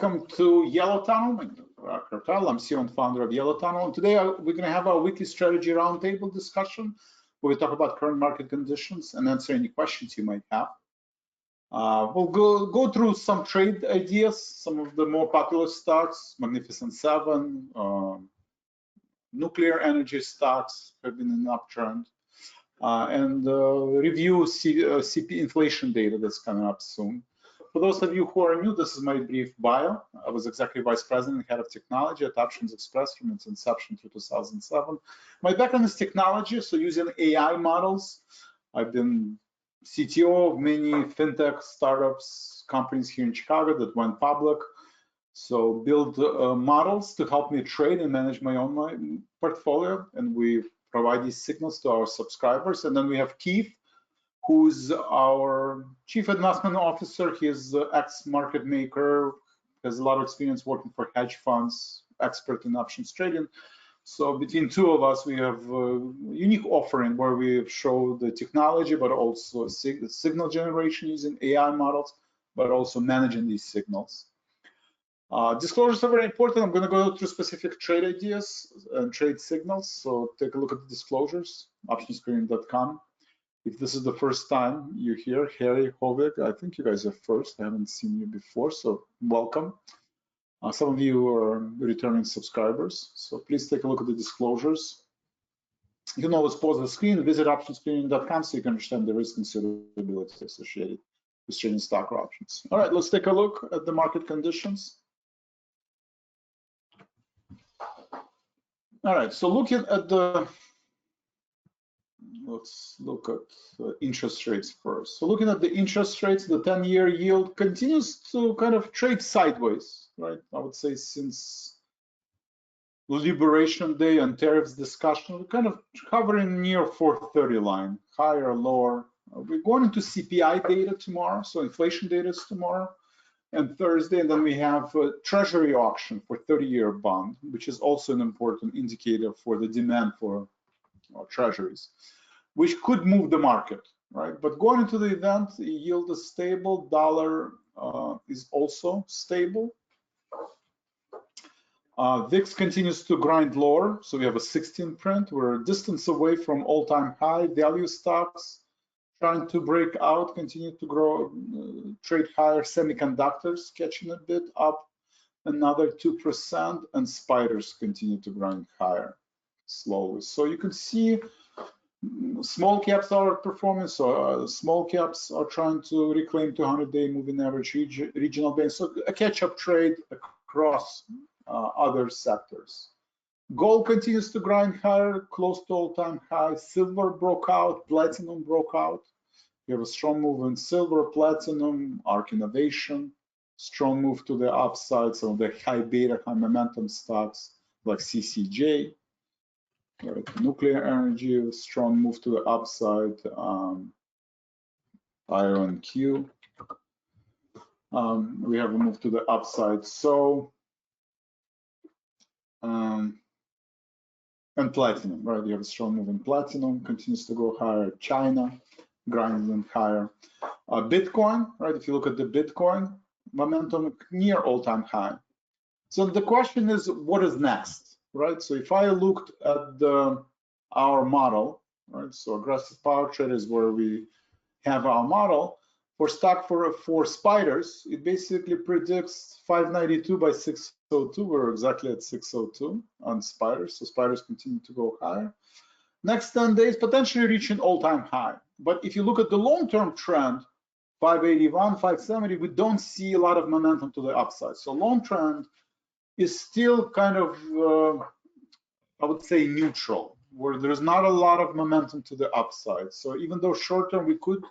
welcome to Yellow Tunnel. I'm Vlad Karpel. I'm CEO and founder of Yellow Tunnel. And today we're going to have our weekly strategy roundtable discussion where we talk about current market conditions and answer any questions you might have. We'll go through some trade ideas, some of the more popular stocks, Magnificent Seven, nuclear energy stocks have been in an uptrend, and review CPI inflation data that's coming up soon. For those of you who are new, this is my brief bio. I was Executive Vice President and Head of Technology at Options Express from its inception through 2007. My background is technology, so using AI models. I've been CTO of many fintech startups, companies here in Chicago that went public. So build models to help me trade and manage my own portfolio, and we provide these signals to our subscribers. And then we have Keith, who's our Chief Investment Officer. He's an ex-market maker, has a lot of experience working for hedge funds, expert in options trading. So between two of us, we have a unique offering where we show the technology, but also signal generation using AI models, but also managing these signals. Disclosures are very important. I'm going to go through specific trade ideas and trade signals. So take a look at the disclosures, optionscreen.com. If this is the first time you're here, Harry Hovig, I think you guys are first. I haven't seen you before, so welcome. Some of you are returning subscribers, so please take a look at the disclosures. You can always pause the screen, visit optionscreen.com so you can understand the risk and suitability associated with trading stock or options. All right, let's take a look at the market conditions. All right, so looking at the let's look at interest rates first. So looking at the interest rates, the 10-year yield continues to kind of trade sideways, right? I would say since Liberation Day and tariffs discussion, we're kind of hovering near 430 line, higher or lower. We're going into CPI data tomorrow, so inflation data is tomorrow and Thursday, and then we have a treasury auction for 30-year bond, which is also an important indicator for the demand for treasuries, which could move the market, right? But going into the event, the yield is stable, dollar is also stable. VIX continues to grind lower, so we have a 16 print. We're a distance away from all-time high. Value stocks trying to break out, continue to grow, trade higher. Semiconductors catching a bit up, another 2%, and spiders continue to grind higher slowly. So you can see small caps are performing, so small caps are trying to reclaim 200-day moving average regional bands. So a catch-up trade across other sectors. Gold continues to grind higher, close to all-time high. Silver broke out, platinum broke out. We have a strong move in silver, platinum, ARK Innovation, strong move to the upside. Some of the high beta, high momentum stocks like CCJ. Nuclear energy, strong move to the upside. Iron Q. We have a move to the upside. So, and platinum, right? You have a strong move in platinum, continues to go higher. China, grinding higher. Bitcoin, right? If you look at the Bitcoin, momentum near all-time high. So the question is, what is next? Right, so if I looked at our model, right, so aggressive power trade is where we have our model for stock for spiders. It basically predicts 592 by 602. We're exactly at 602 on spiders, so spiders continue to go higher. Next 10 days, potentially reaching all-time high. But if you look at the long-term trend, 581, 570, we don't see a lot of momentum to the upside. So long trend is still kind of, I would say, neutral, where there's not a lot of momentum to the upside. So even though short term we could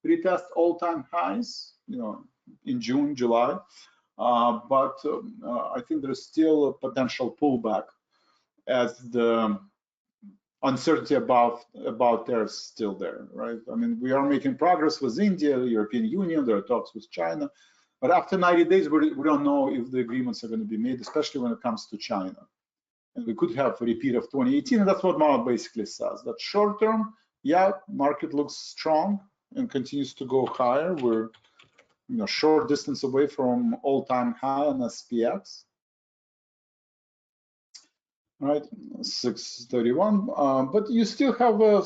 retest all-time highs, you know, in June, July, but I think there's still a potential pullback as the uncertainty about tariffs still there, right? I mean, we are making progress with India, the European Union, there are talks with China. But after 90 days, we don't know if the agreements are going to be made, especially when it comes to China. And we could have a repeat of 2018, and that's what model basically says. That short term, yeah, market looks strong and continues to go higher. We're short distance away from all-time high on SPX. Right, 631, but you still have a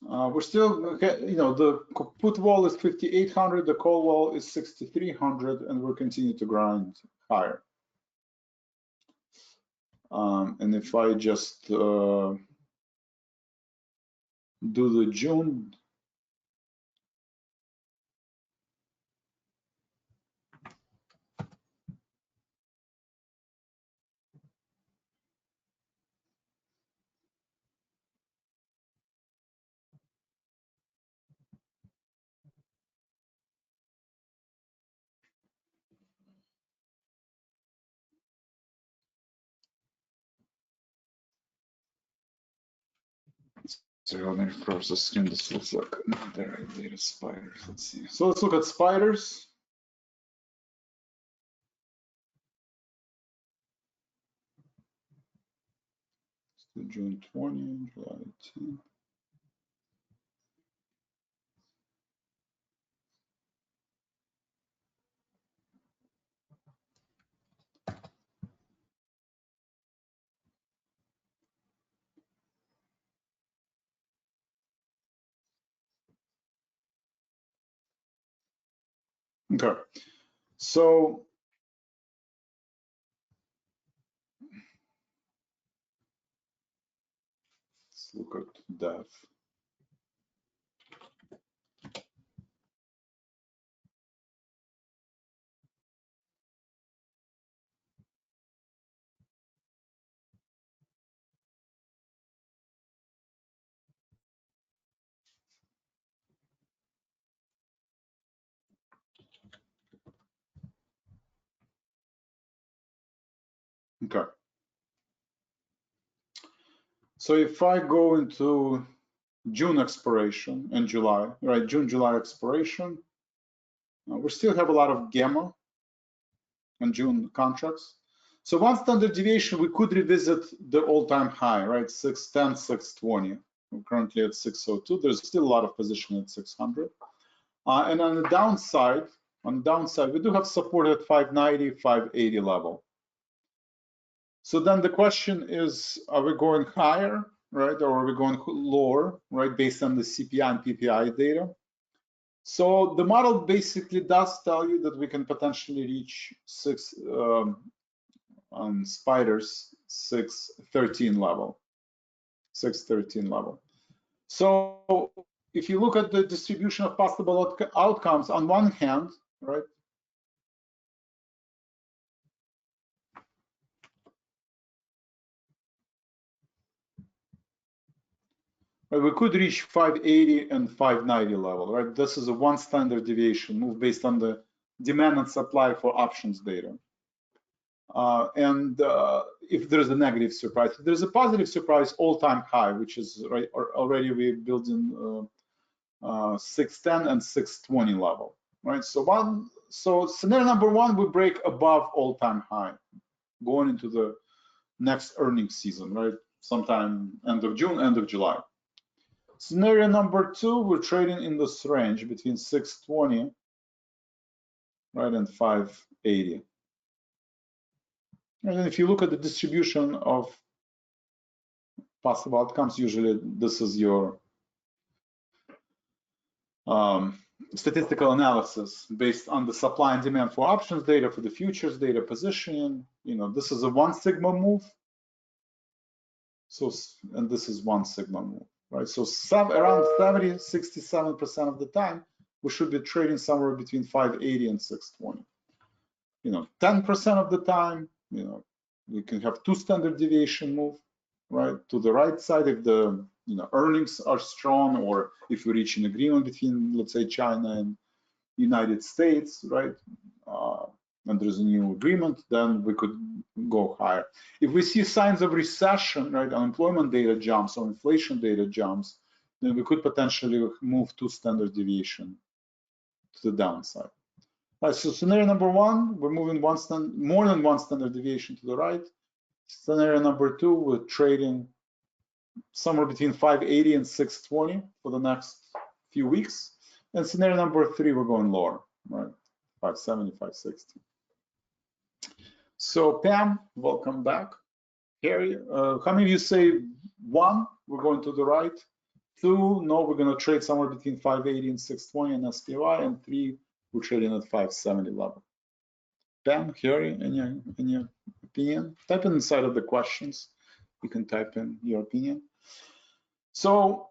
we're still, the put wall is 5,800, the call wall is 6,300, and we'll continue to grind higher. And if I just do the June, so let me refresh the screen. This looks like there are spiders. Let's see. So let's look at spiders. So June 20, July 10. Okay, so let's look at DEF. Okay. So if I go into June expiration and July, right? June, July expiration, we still have a lot of gamma on June contracts. So one standard deviation, we could revisit the all-time high, right? 610, 620. We're currently at 602. There's still a lot of position at 600. And on the downside, we do have support at 590, 580 level. So then the question is, are we going higher, right? Or are we going lower, right? Based on the CPI and PPI data. So the model basically does tell you that we can potentially reach on spiders 613 level. So if you look at the distribution of possible outcomes, on one hand, right? We could reach 580 and 590 level, right? This is a one standard deviation move based on the demand and supply for options data. If there's a negative surprise, if there's a positive surprise, all-time high, which is right already we built in 610 and 620 level, right? So scenario number one, we break above all-time high, going into the next earnings season, right? Sometime end of June, end of July. Scenario number two, we're trading in this range between 620, right, and 580. And then if you look at the distribution of possible outcomes, usually this is your statistical analysis based on the supply and demand for options data, for the futures data positioning. This is a 1 sigma move. So, and this is 1 sigma move, right? So around 67% of the time, we should be trading somewhere between 580 and 620. 10% of the time, we can have 2 standard deviation move, right, to the right side if the earnings are strong, or if we reach an agreement between, let's say, China and United States, right, and there's a new agreement, then we could go higher. If we see signs of recession, right, unemployment data jumps or inflation data jumps, then we could potentially move 2 standard deviation to the downside. Right, so scenario number one, we're moving more than 1 standard deviation to the right. Scenario number 2, we're trading somewhere between 580 and 620 for the next few weeks. And scenario number 3, we're going lower, right? 570, 560. So Pam, welcome back. Harry, how many of you say 1, we're going to the right? 2, no, we're going to trade somewhere between 580 and 620 in SPY, and 3, we're trading at 570 level. Pam, Harry, any opinion? Type in inside of the questions. You can type in your opinion. So,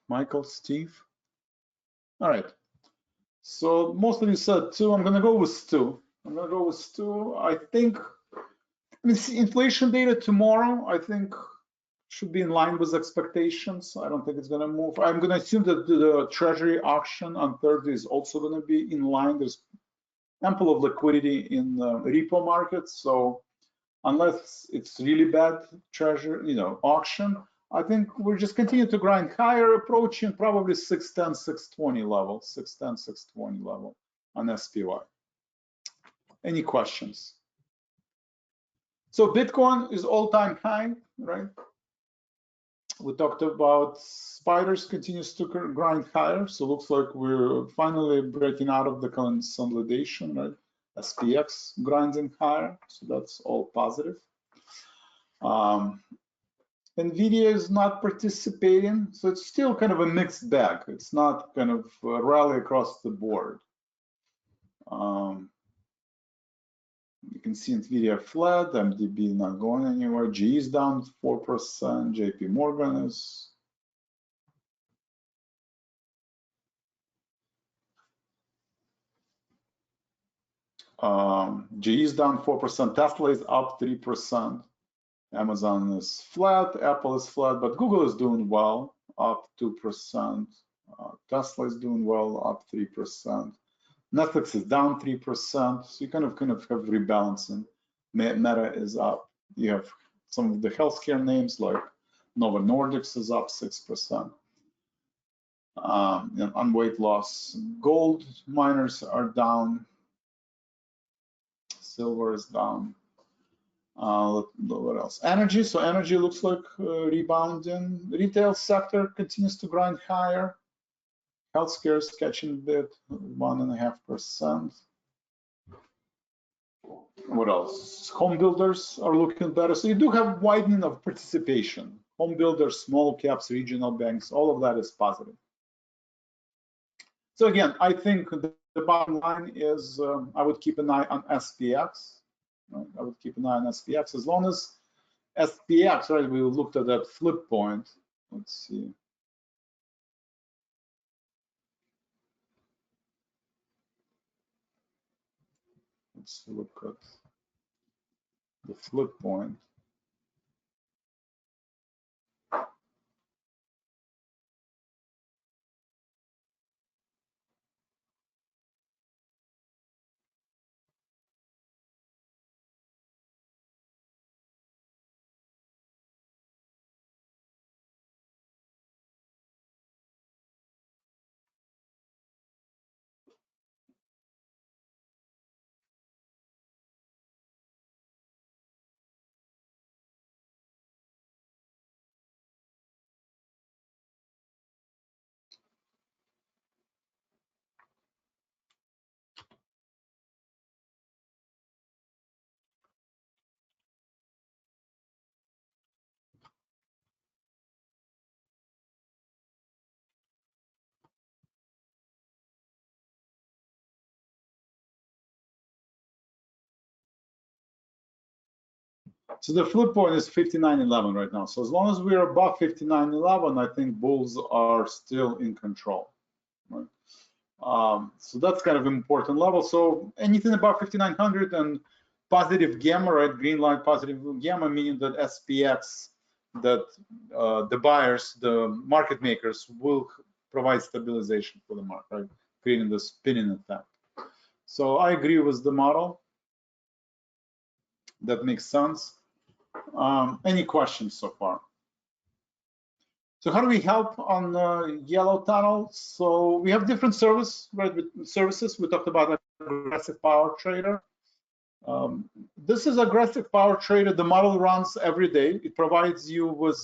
Michael, Steve. All right. So most of you said 2. I'm going to go with 2. I think, inflation data tomorrow, I think, should be in line with expectations. I don't think it's going to move. I'm going to assume that the Treasury auction on Thursday is also going to be in line. There's ample of liquidity in the repo market. So unless it's really bad Treasury, auction, I think we'll just continue to grind higher, approaching probably 610, 620 level, 610, 620 level on SPY. Any questions? So Bitcoin is all-time high, right? We talked about spiders continues to grind higher. So looks like we're finally breaking out of the consolidation, right? SPX grinding higher, so that's all positive. Nvidia is not participating, so it's still kind of a mixed bag. It's not kind of a rally across the board. You can see Nvidia flat, MDB not going anywhere, GE is down 4%, JP Morgan is GE is down 4%, Tesla is up 3%. Amazon is flat, Apple is flat, but Google is doing well, up 2%. Tesla is doing well, up 3%. Netflix is down 3%. So you kind of have rebalancing. Meta is up. You have some of the healthcare names like Novo Nordisk is up 6%. On weight loss, gold miners are down. Silver is down. What else? Energy. So energy looks like rebounding. Retail sector continues to grind higher. Healthcare is catching a bit, 1.5%. What else? Home builders are looking better. So you do have widening of participation. Home builders, small caps, regional banks, all of that is positive. So again, I think the bottom line is I would keep an eye on SPX. Right? I would keep an eye on SPX as long as SPX, right? We looked at that flip point. Let's see. Let's look at the flip point. So the flip point is 59.11 right now. So as long as we're above 59.11, I think bulls are still in control. Right? So that's kind of an important level. So anything above 5900 and positive gamma, right? Green line positive gamma, meaning that SPX, that the buyers, the market makers will provide stabilization for the market, right? Creating the spinning effect. So I agree with the model. That makes sense. Any questions so far? So how do we help on yellow tunnel? So we have different services. We talked about aggressive power trader. This is aggressive power trader. The model runs every day. It provides you with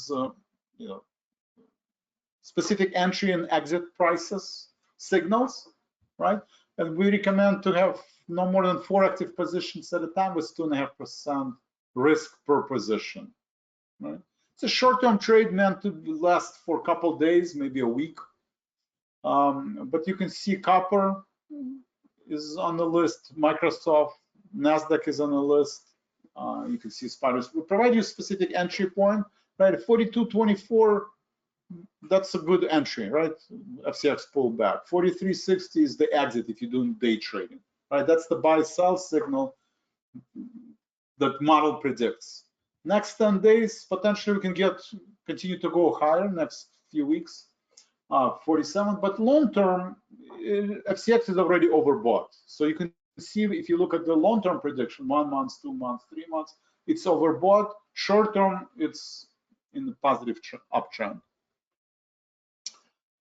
specific entry and exit prices signals, right? And we recommend to have no more than 4 active positions at a time with 2.5% risk per position, right? It's a short-term trade meant to last for a couple of days, maybe a week. But you can see copper is on the list, Microsoft, NASDAQ is on the list. You can see spiders. We provide you a specific entry point, right? 42.24, that's a good entry, right? FCX pullback. 43.60 is the exit if you're doing day trading, right? That's the buy-sell signal that model predicts. Next 10 days, potentially we can continue to go higher next few weeks, 47. But long-term, FCX is already overbought. So you can see if you look at the long-term prediction, 1 month, 2 months, 3 months, it's overbought. Short-term, it's in the positive uptrend.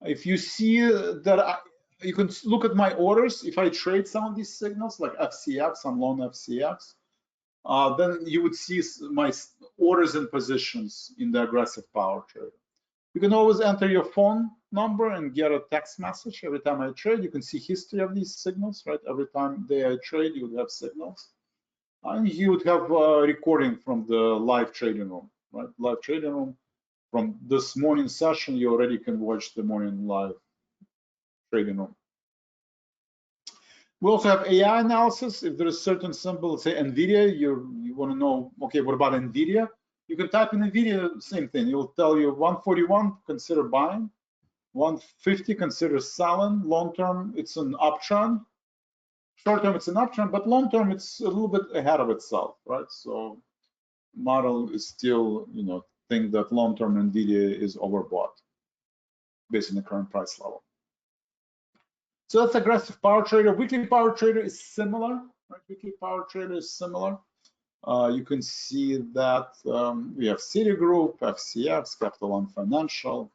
If you see that, you can look at my orders. If I trade some of these signals like FCX, I'm long FCX, then you would see my orders and positions in the aggressive power trade. You can always enter your phone number and get a text message every time I trade. You can see history of these signals, right? Every time I trade, you would have signals. And you would have a recording from the live trading room, right? Live trading room. From this morning session, you already can watch the morning live trading room. We also have AI analysis. If there is certain symbol, say Nvidia, you want to know, okay, what about Nvidia? You can type in Nvidia, same thing. It will tell you 141, consider buying. 150, consider selling. Long term, it's an uptrend. Short term, it's an uptrend, but long term, it's a little bit ahead of itself, right? So model is still, think that long term Nvidia is overbought based on the current price level. So that's aggressive power trader. Weekly power trader is similar, right? Weekly power trader is similar. You can see that we have Citigroup, FCX, Capital One Financial,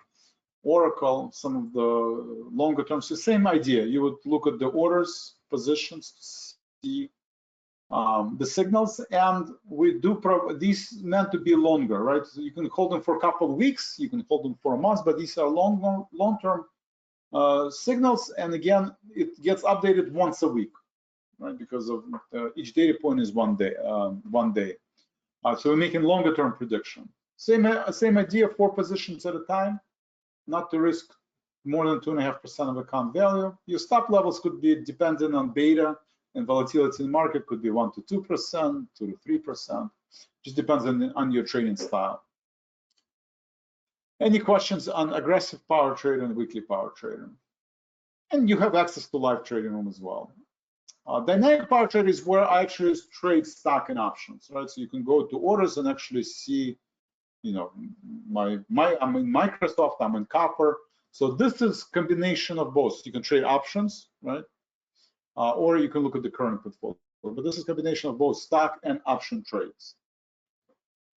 Oracle, some of the longer terms. The same idea. You would look at the orders, positions to see the signals, and we do these meant to be longer, right? So you can hold them for a couple of weeks, you can hold them for a month, but these are long-term signals, and again, it gets updated once a week, right? Because of each data point is one day. So we're making longer-term prediction. Same idea, 4 positions at a time, not to risk more than 2.5% of account value. Your stop levels could be dependent on beta and volatility in the market, could be 1 to 2%, 2 to 3%. Just depends on your trading style. Any questions on aggressive power trader and weekly power trader? And you have access to live trading room as well. Dynamic power trader is where I actually trade stock and options, right? So you can go to orders and actually see, I'm in Microsoft, I'm in copper. So this is combination of both. You can trade options, right? Or you can look at the current portfolio. But this is a combination of both stock and option trades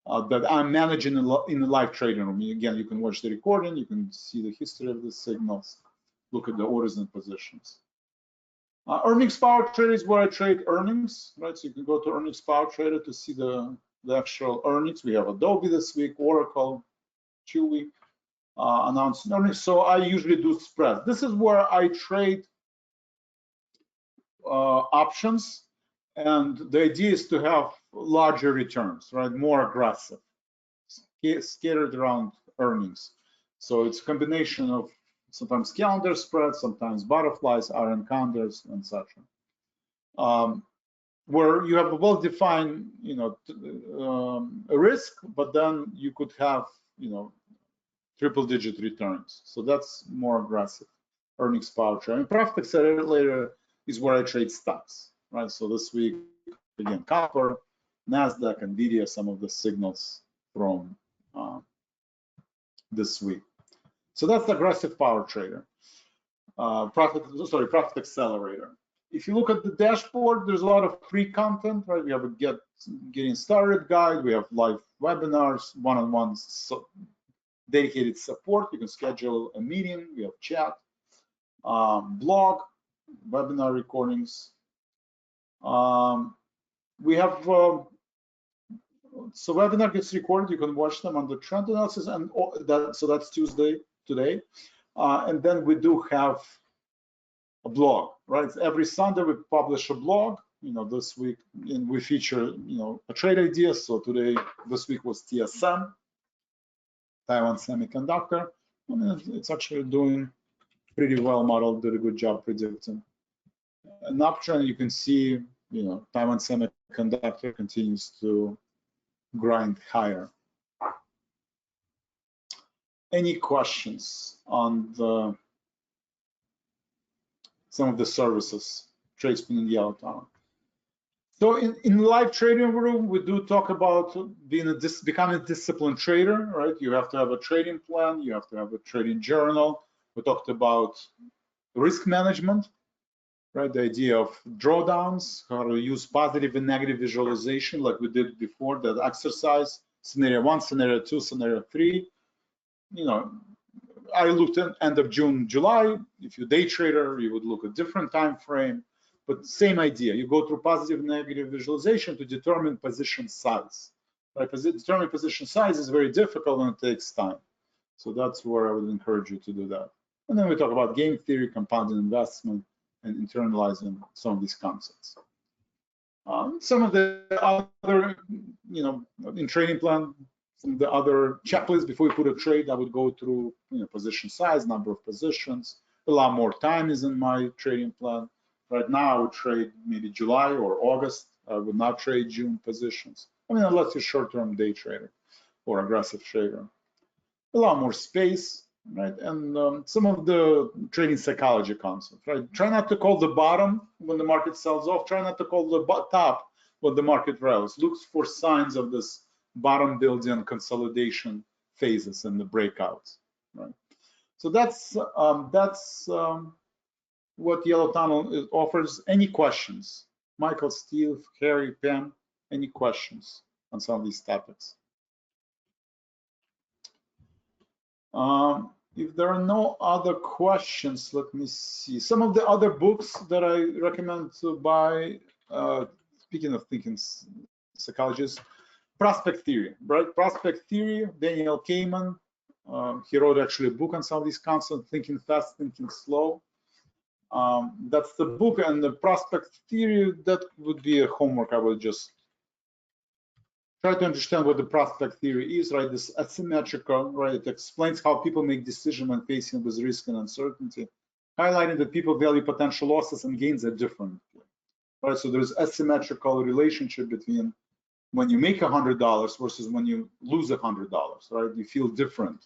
that I'm managing in the live trading room. Again, you can watch the recording, you can see the history of the signals, look at the orders and positions. Earnings power trader is where I trade earnings, right? So you can go to earnings power trader to see the actual earnings. We have Adobe this week, Oracle, Chewy announced earnings. So I usually do spread. This is where I trade options, and the idea is to have larger returns, right? More aggressive, scattered around earnings. So it's a combination of sometimes calendar spreads, sometimes butterflies, iron condors, and such. Where you have a well-defined, risk, but then you could have, triple-digit returns. So that's more aggressive earnings power trade. And profit accelerator is where I trade stocks, right? So this week, again, copper, NASDAQ, Nvidia, some of the signals from this week. So that's the aggressive power trader. Profit accelerator. If you look at the dashboard, there's a lot of free content, right? We have a getting started guide. We have live webinars, one-on-one dedicated support. You can schedule a meeting. We have chat, blog, webinar recordings. we have so webinar gets recorded. You can watch them on the trend analysis, and so that's Tuesday today. And then we do have a blog, right? Every Sunday we publish a blog. This week and we feature, a trade idea. So this week was TSM, Taiwan Semiconductor. I mean, it's actually doing pretty well. Model did a good job predicting an uptrend. You can see, Taiwan Semiconductor continues to grind higher. Any questions on some of the services, Tradespoon and Yellow Tunnel? So in live trading room, we do talk about becoming a disciplined trader, right? You have to have a trading plan, you have to have a trading journal. We talked about risk management, right? The idea of drawdowns, how to use positive and negative visualization like we did before, that exercise, scenario 1, scenario 2, scenario 3. I looked at end of June, July. If you're a day trader, you would look at different time frame, but same idea. You go through positive and negative visualization to determine position size. Right? Determining position size is very difficult and it takes time. So that's where I would encourage you to do that. And then we talk about game theory, compounded investment, and internalizing some of these concepts. Some of the other, in trading plan, the other checklists before you put a trade, I would go through position size, number of positions. A lot more time is in my trading plan. Right now, I would trade maybe July or August. I would not trade June positions. I mean, unless you're short-term day trader or aggressive trader. A lot more space, right? And some of the trading psychology concepts, right? Try not to call the bottom when the market sells off. Try not to call the top when the market rallies. Look for signs of this bottom building consolidation phases and the breakouts, right? So that's what Yellow Tunnel offers. Any questions? Michael, Steve, Harry, Pam, any questions on some of these topics? If there are no other questions, let me see. Some of the other books that I recommend to buy, speaking of thinking psychologists, Prospect Theory, right? Prospect Theory, Daniel Kahneman. He wrote actually a book on some of these concepts, Thinking Fast, Thinking Slow. That's the book, and the Prospect Theory, that would be a homework. I would just try to understand what the Prospect Theory is, right? This asymmetrical, right? It explains how people make decisions when facing with risk and uncertainty, highlighting that people value potential losses and gains are different, right? So there's asymmetrical relationship between when you make $100 versus when you lose $100, right? You feel different.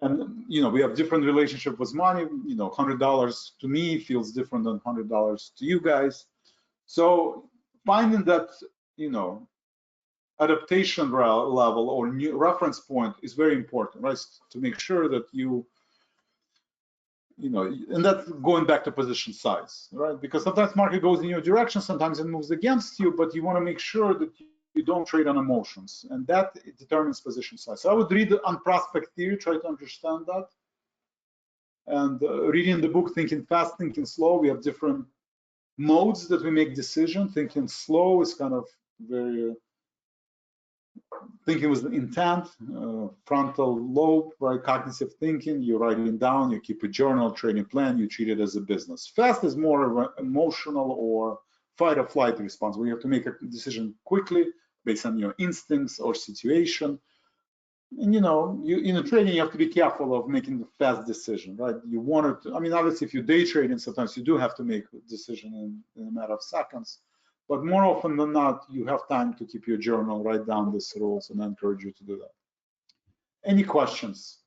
And, we have different relationship with money. $100 to me feels different than $100 to you guys. So finding that, adaptation level or new reference point is very important, right? To make sure that and that's going back to position size, right? Because sometimes market goes in your direction, sometimes it moves against you, but you want to make sure that you don't trade on emotions, and that determines position size. So I would read on Prospect Theory, try to understand that. And reading the book, Thinking Fast, Thinking Slow, we have different modes that we make decisions. Thinking slow is kind of very thinking with intent, frontal lobe, right? Cognitive thinking, you write it down, you keep a journal, trading plan, you treat it as a business. Fast is more of an emotional or fight or flight response, where you have to make a decision quickly based on your instincts or situation. And in trading, you have to be careful of making the fast decision, right? You want to, obviously, if you're day trading, sometimes you do have to make a decision in a matter of seconds. But more often than not, you have time to keep your journal, write down these rules, and I encourage you to do that. Any questions?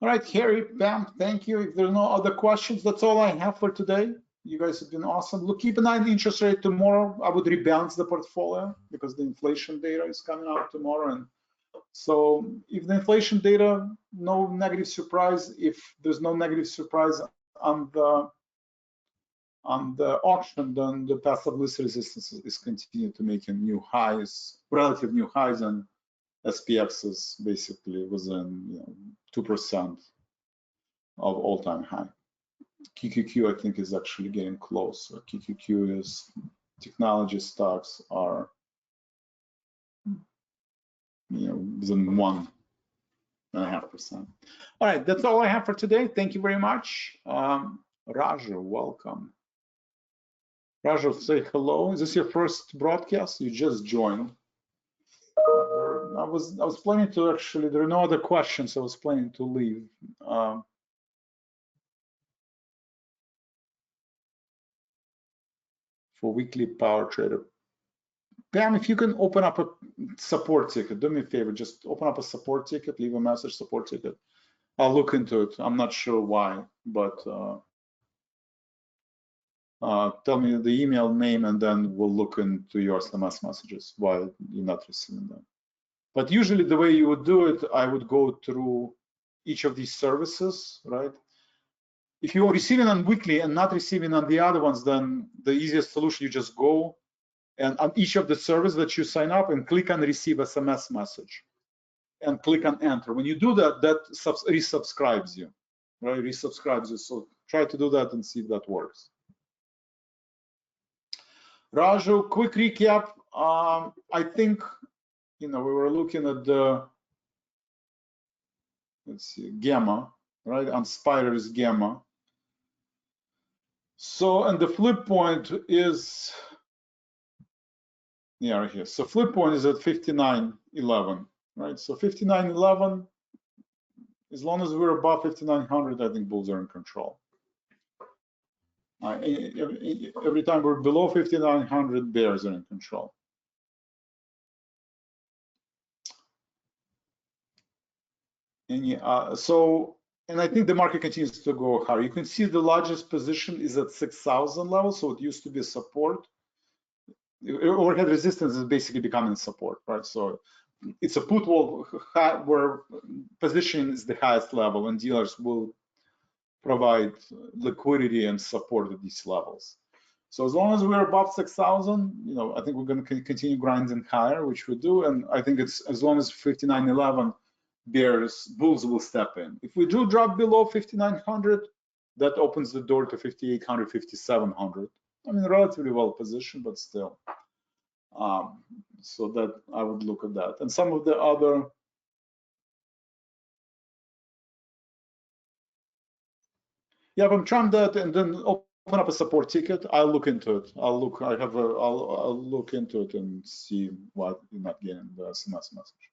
All right, Harry, Pam, thank you. If there are no other questions, that's all I have for today. You guys have been awesome. Look, keep an eye on the interest rate tomorrow. I would rebalance the portfolio because the inflation data is coming out tomorrow. And so if the inflation data, no negative surprise. If there's no negative surprise on the auction, then the path of least resistance is continuing to make new highs, relative new highs, and SPX is basically within 2% of all-time high. QQQ, I think, is actually getting close. So QQQ is technology stocks are, within 1.5%. All right, that's all I have for today. Thank you very much. Raja, welcome. Raja, say hello. Is this your first broadcast? You just joined. I was planning to actually, there are no other questions. I was planning to leave. For weekly power trader. Pam, if you can open up a support ticket, do me a favor, just open up a support ticket, leave a message, support ticket. I'll look into it. I'm not sure why, but tell me the email name and then we'll look into your SMS messages while you're not receiving them. But usually the way you would do it, I would go through each of these services, right? If you're receiving on weekly and not receiving on the other ones, then the easiest solution, you just go and on each of the services that you sign up and click on receive SMS message and click on enter. When you do that, that resubscribes you, right? Resubscribes you. So try to do that and see if that works. Raju, quick recap. I think, we were looking at the, let's see, gamma, right? On Spider is gamma. So, and the flip point is, yeah, right here. So flip point is at 59.11, right? So 59.11, as long as we're above 5,900, I think bulls are in control. Every time we're below 5,900, bears are in control. And and I think the market continues to go higher. You can see the largest position is at 6,000 level, so it used to be support. Overhead resistance is basically becoming support, right? So it's a put wall where position is the highest level, and dealers will provide liquidity and support at these levels. So as long as we're above 6,000, I think we're going to continue grinding higher, which we do. And I think it's as long as 59.11, bulls will step in. If we do drop below 5,900, that opens the door to 5,800, 5,700. I mean, relatively well positioned, but still. So that I would look at that. And some of the other, yeah, I'm trying that and then open up a support ticket. I'll look into it. I'll look into it and see why you're not getting the SMS message.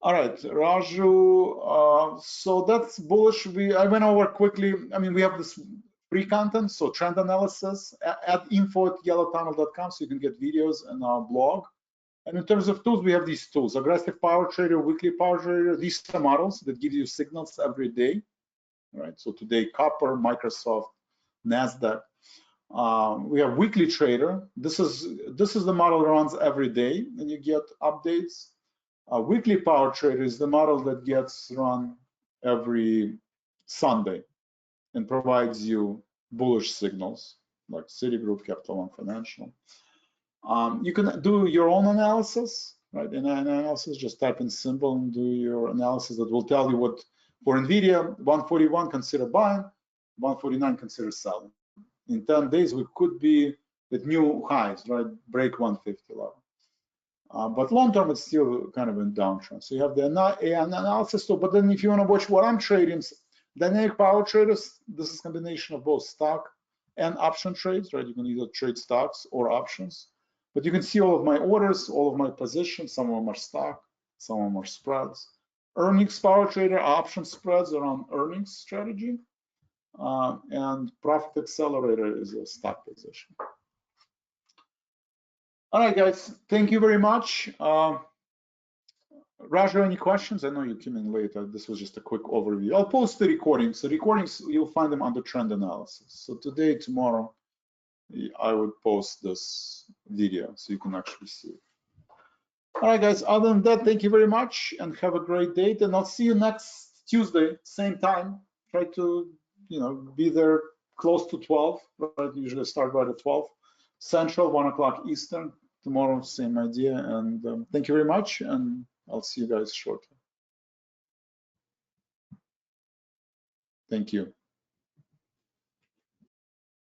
All right, Raju. So that's bullish. I went over quickly. I mean, we have this free content, so trend analysis at info@yellowtunnel.com, so you can get videos and our blog. And in terms of tools, we have these tools: aggressive power trader, weekly power trader. These are models that give you signals every day, right? So today, copper, Microsoft, Nasdaq. We have weekly trader. This is the model that runs every day, and you get updates. Weekly power trader is the model that gets run every Sunday and provides you bullish signals like Citigroup, Capital One Financial. You can do your own analysis, right? In analysis, just type in symbol and do your analysis that will tell you what, for Nvidia, 141, consider buying, 149, consider selling. In 10 days, we could be at new highs, right? Break 150 level. But long term, it's still kind of in downtrend. So you have the analysis tool, but then if you want to watch what I'm trading, dynamic power traders, this is a combination of both stock and option trades, right? You can either trade stocks or options, but you can see all of my orders, all of my positions. Some of them are stock, some of them are spreads. Earnings power trader, option spreads around earnings strategy, and profit accelerator is a stock position. All right, guys, thank you very much. Raja, any questions? I know you came in later. This was just a quick overview. I'll post the recordings. The recordings, you'll find them under trend analysis. So today, tomorrow, I would post this video so you can actually see it. All right, guys, other than that, thank you very much and have a great day. And I'll see you next Tuesday, same time. Try to, be there close to 12, right? Usually start right at 12 Central, 1 o'clock Eastern. Tomorrow, same idea. And thank you very much. And I'll see you guys shortly. Thank you.